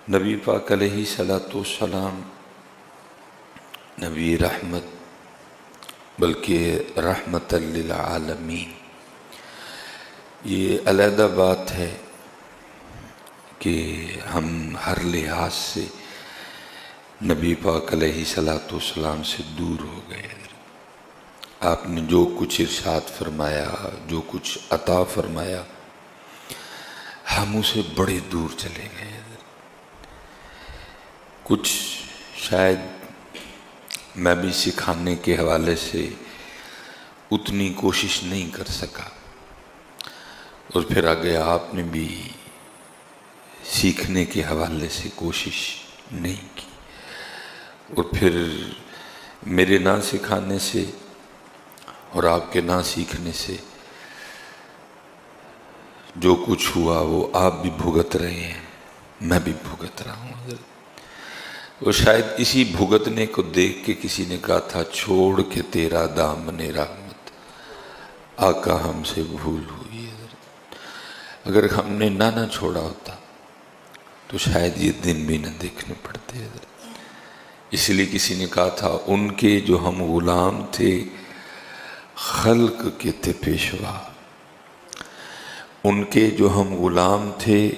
نبی پاک علیہ الصلوۃ والسلام نبی رحمت بلکہ رحمت للعالمین. یہ علیحدہ بات ہے کہ ہم ہر لحاظ سے نبی پاک علیہ الصلوۃ والسلام سے دور ہو گئے. آپ نے جو کچھ ارشاد فرمایا، جو کچھ عطا فرمایا، ہم اسے بڑے دور چلے گئے. کچھ شاید میں بھی سکھانے کے حوالے سے اتنی کوشش نہیں کر سکا، اور پھر آگے آپ نے بھی سیکھنے کے حوالے سے کوشش نہیں کی، اور پھر میرے نہ سکھانے سے اور آپ کے نہ سیکھنے سے جو کچھ ہوا وہ آپ بھی بھگت رہے ہیں، میں بھی بھگت رہا ہوں. اور شاید اسی بھگتنے کو دیکھ کے کسی نے کہا تھا، چھوڑ کے تیرا دامن رحمت آقا ہم سے بھول ہوئی ہے. اگر ہم نے نہ چھوڑا ہوتا تو شاید یہ دن بھی نہ دیکھنے پڑتے. اس لیے کسی نے کہا تھا، ان کے جو ہم غلام تھے خلق کے تھے پیشوا. ان کے جو ہم غلام تھے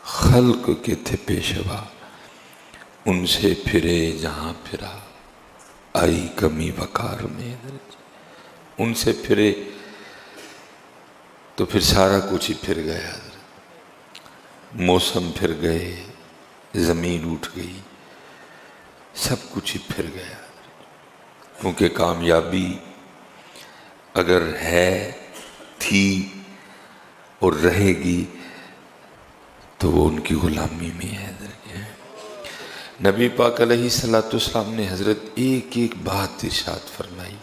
خلق کے تھے پیشوا. ان سے پھرے جہاں پھرا آئی کمی وقار میں. ان سے پھرے تو پھر سارا کچھ ہی پھر گیا. موسم پھر گئے، زمین اٹھ گئی، سب کچھ ہی پھر گیا. کیونکہ کامیابی اگر ہے، تھی اور رہے گی تو وہ ان کی غلامی میں ہے. نبی پاک علیہ الصلوۃ والسلام نے حضرت ایک ایک بات ارشاد فرمائی.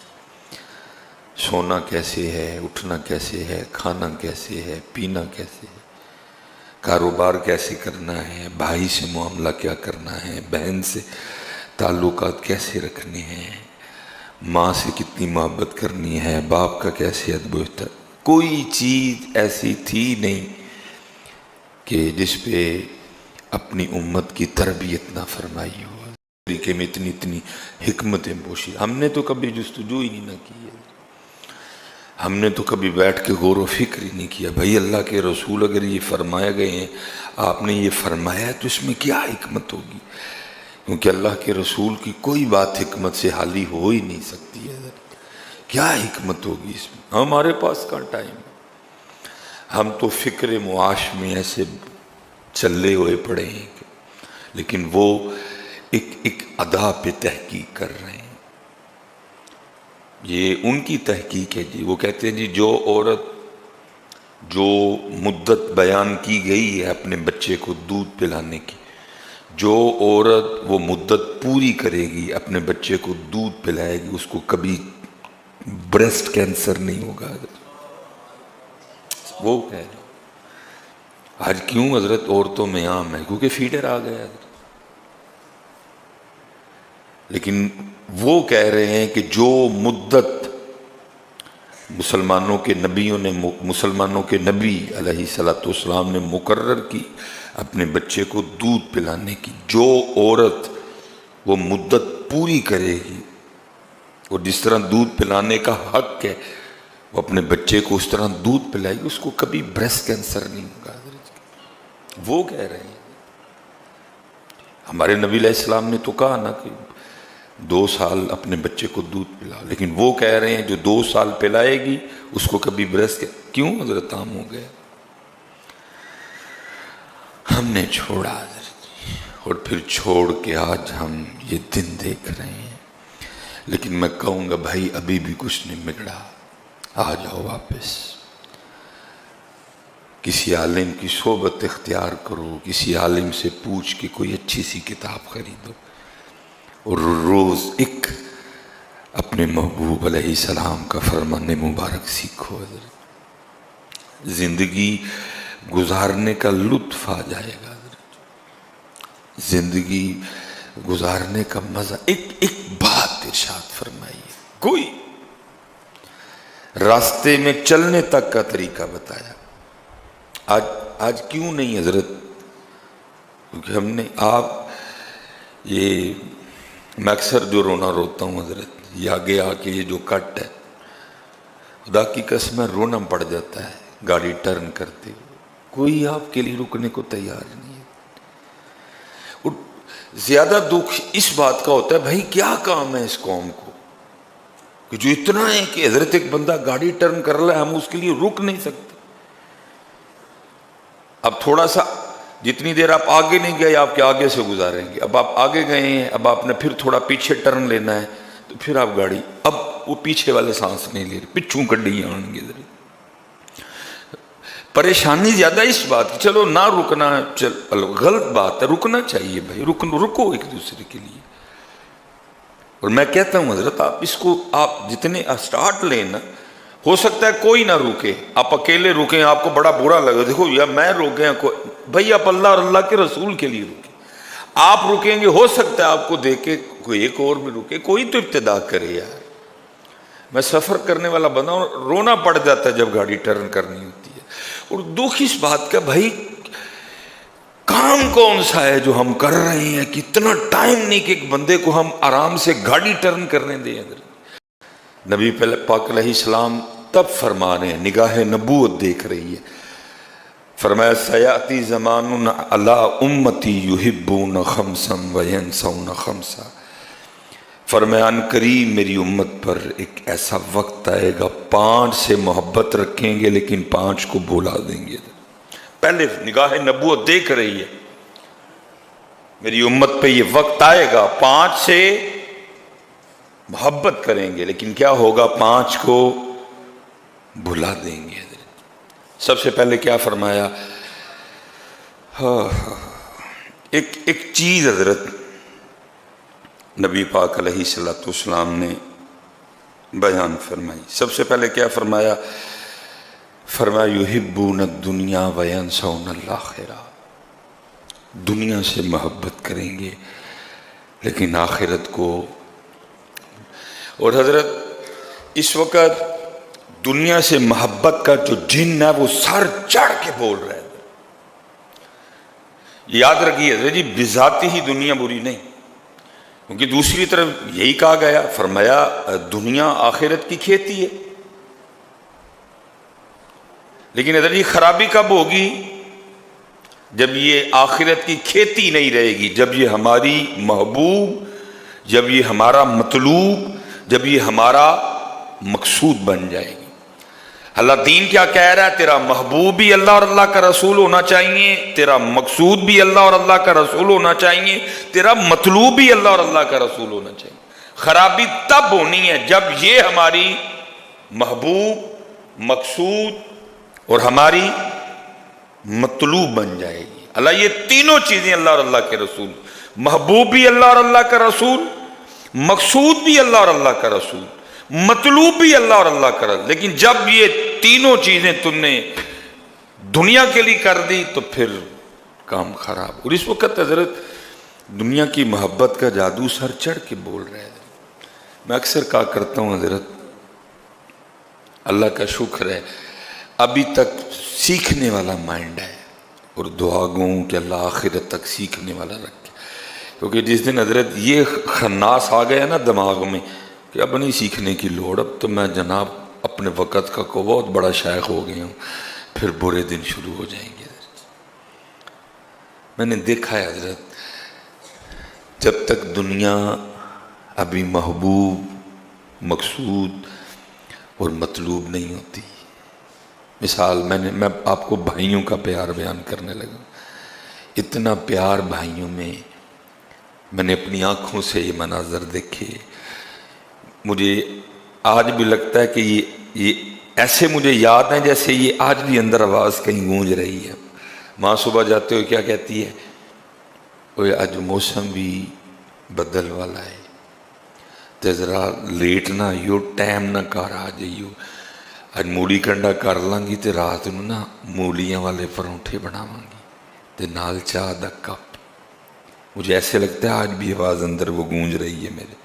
سونا کیسے ہے، اٹھنا کیسے ہے، کھانا کیسے ہے، پینا کیسے ہے، کاروبار کیسے کرنا ہے، بھائی سے معاملہ کیا کرنا ہے، بہن سے تعلقات کیسے رکھنے ہیں، ماں سے کتنی محبت کرنی ہے، باپ کا کیسے ادب و احترام. کوئی چیز ایسی تھی نہیں کہ جس پہ اپنی امت کی تربیت نہ فرمائی ہو. طریقے میں اتنی حکمتیں پوشی. ہم نے تو کبھی جستجو ہی نہیں کی ہے. ہم نے تو کبھی بیٹھ کے غور و فکر ہی نہیں کیا. بھائی اللہ کے رسول اگر یہ فرمائے گئے ہیں، آپ نے یہ فرمایا ہے تو اس میں کیا حکمت ہوگی؟ کیونکہ اللہ کے رسول کی کوئی بات حکمت سے حالی ہو ہی نہیں سکتی ہے. کیا حکمت ہوگی اس میں؟ ہمارے پاس کا ٹائم. ہم تو فکر معاش میں ایسے چلے ہوئے پڑے ہیں، لیکن وہ ایک ادا پہ تحقیق کر رہے ہیں. یہ ان کی تحقیق ہے جی. وہ کہتے ہیں جی جو عورت جو مدت بیان کی گئی ہے اپنے بچے کو دودھ پلانے کی، جو عورت وہ مدت پوری کرے گی اپنے بچے کو دودھ پلائے گی، اس کو کبھی بریسٹ کینسر نہیں ہوگا. وہ کہہ رہے آج کیوں حضرت عورتوں میں عام ہے؟ کیونکہ فیڈر آ گیا حضرت. لیکن وہ کہہ رہے ہیں کہ جو مدت مسلمانوں کے نبی علیہ الصلوۃ والسلام نے مقرر کی اپنے بچے کو دودھ پلانے کی، جو عورت وہ مدت پوری کرے گی اور جس طرح دودھ پلانے کا حق ہے وہ اپنے بچے کو اس طرح دودھ پلائے گی، اس کو کبھی بریسٹ کینسر نہیں ہوگا. وہ کہہ رہے ہیں. ہمارے نبی علیہ السلام نے تو کہا نا کہ 2 سال اپنے بچے کو دودھ پلا، لیکن وہ کہہ رہے ہیں جو 2 سال پلائے گی اس کو کبھی بریسٹ کیوں حضرت عام ہو گیا؟ ہم نے چھوڑا حضرت، اور پھر چھوڑ کے آج ہم یہ دن دیکھ رہے ہیں. لیکن میں کہوں گا بھائی ابھی بھی کچھ نہیں بگڑا. آ جاؤ واپس، کسی عالم کی صحبت اختیار کرو، کسی عالم سے پوچھ کے کوئی اچھی سی کتاب خریدو، اور روز ایک اپنے محبوب علیہ السلام کا فرمان مبارک سیکھو. زندگی گزارنے کا لطف آ جائے گا. زندگی گزارنے کا مزہ. ایک بات ارشاد فرمائیے، کوئی راستے میں چلنے تک کا طریقہ بتایا. آج کیوں نہیں حضرت کیونکہ ہم نے میں اکثر جو رونا روتا ہوں حضرت، یہ آگے آ کے یہ جو کٹ ہے، خدا کی قسم ہے رونا پڑ جاتا ہے گاڑی ٹرن کرتے ہوئے، کوئی آپ کے لیے رکنے کو تیار نہیں ہے۔ اور زیادہ دکھ اس بات کا ہوتا ہے بھائی کیا کام ہے اس قوم کو کہ جو اتنا ہے کہ حضرت ایک بندہ گاڑی ٹرن کر رہا ہے، ہم اس کے لیے رک نہیں سکتے۔ اب تھوڑا سا جتنی دیر آپ آگے نہیں گئے آپ کے آگے سے گزاریں گے، اب آپ آگے گئے ہیں، اب آپ نے پھر تھوڑا پیچھے ٹرن لینا ہے تو پھر آپ گاڑی، اب وہ پیچھے والے سانس نہیں لے رہے، پچھوں کڈی آن گے۔ پریشانی زیادہ اس بات کی، چلو نہ رکنا غلط بات ہے، رکنا چاہیے بھائی، رکو ایک دوسرے کے لیے۔ اور میں کہتا ہوں حضرت آپ اس کو آپ جتنے اسٹارٹ لیں نا، ہو سکتا ہے کوئی نہ روکے، آپ اکیلے رکیں، آپ کو بڑا برا لگے، دیکھو یا میں روکیں بھائی، آپ اللہ اور اللہ کے رسول کے لیے رکیں، آپ رکیں گے ہو سکتا ہے آپ کو دیکھ کے کوئی ایک اور بھی رکے، کوئی تو ابتدا کرے یار۔ میں سفر کرنے والا بندہ ہوں، رونا پڑ جاتا ہے جب گاڑی ٹرن کرنی ہوتی ہے، اور دکھ اس بات کا بھائی کام کون سا ہے جو ہم کر رہے ہیں کہ اتنا ٹائم نہیں کہ ایک بندے کو ہم آرام سے گاڑی ٹرن کرنے دیں۔ نبی پاک علیہ السلام تب فرما رہے ہیں، نگاہ نبوت دیکھ رہی ہے، فرمایا سیاتی زمان علی امتی یحبون خمسا وینسون خمسا، فرمایا ان قریب میری امت پر ایک ایسا وقت آئے گا 5 سے محبت رکھیں گے لیکن 5 کو بھلا دیں گے۔ پہلے نگاہ نبوت دیکھ رہی ہے، میری امت پہ یہ وقت آئے گا 5 سے محبت کریں گے لیکن کیا ہوگا 5 کو بھلا دیں گے۔ سب سے پہلے کیا فرمایا، ایک چیز حضرت نبی پاک علیہ السلام نے بیان فرمائی۔ سب سے پہلے کیا فرمایا، فرمایا یحبون الدنیا وینسون الآخرہ، دنیا سے محبت کریں گے لیکن آخرت کو۔ اور حضرت اس وقت دنیا سے محبت کا جو جن ہے وہ سر چڑھ کے بول رہا ہے۔ یاد رکھیے حضرت جی، بذاتی ہی دنیا بری نہیں، کیونکہ دوسری طرف یہی کہا گیا، فرمایا دنیا آخرت کی کھیتی ہے، لیکن حضرت جی خرابی کب ہوگی، جب یہ آخرت کی کھیتی نہیں رہے گی، جب یہ ہماری محبوب، جب یہ ہمارا مطلوب، جب یہ ہمارا مقصود بن جائے گی۔ اللہ دین کیا کہہ رہا ہے، تیرا محبوب بھی اللہ اور اللہ کا رسول ہونا چاہیے، تیرا مقصود بھی اللہ اور اللہ کا رسول ہونا چاہیے، تیرا مطلوب بھی اللہ اور اللہ کا رسول ہونا چاہیے۔ خرابی تب ہونی ہے جب یہ ہماری محبوب، مقصود اور ہماری مطلوب بن جائے گی۔ اللہ یہ تینوں چیزیں اللہ اور اللہ کے رسول، محبوب بھی اللہ اور اللہ کا رسول، مقصود بھی اللہ اور اللہ کا رسول، مطلوب بھی اللہ اور اللہ کا رسول۔ لیکن جب یہ تینوں چیزیں تم نے دنیا کے لیے کر دی تو پھر کام خراب۔ اور اس وقت حضرت دنیا کی محبت کا جادو سر چڑھ کے بول رہے ہیں۔ میں اکثر کہا کرتا ہوں حضرت، اللہ کا شکر ہے ابھی تک سیکھنے والا مائنڈ ہے، اور دعا گوں کہ اللہ آخرت تک سیکھنے والا رکھے، کیونکہ جس دن حضرت یہ خناس آ گیا نا دماغ میں کہ اب نہیں سیکھنے کی لوڑ، اب تو میں جناب اپنے وقت کا کو بہت بڑا شیخ ہو گیا ہوں، پھر برے دن شروع ہو جائیں گے۔ میں نے دیکھا ہے حضرت، جب تک دنیا ابھی محبوب، مقصود اور مطلوب نہیں ہوتی، مثال میں آپ کو بھائیوں کا پیار بیان کرنے لگا، اتنا پیار بھائیوں میں نے اپنی آنکھوں سے یہ مناظر دیکھے، مجھے آج بھی لگتا ہے کہ یہ ایسے مجھے یاد ہیں جیسے یہ آج بھی اندر آواز کہیں گونج رہی ہے۔ ماں صبح جاتے ہوئے کیا کہتی ہے، اوے آج موسم بھی بدل والا ہے، تے ذرا لیٹ نہ آئیو، ٹائم نہ کر آ جائیو، آج مولی کنڈا کر لیں گی تے رات نو نا مولیاں والے پرونٹھے بناواں گی تے نال چاہ دا کپ۔ مجھے ایسے لگتا ہے آج بھی آواز اندر وہ گونج رہی ہے میرے۔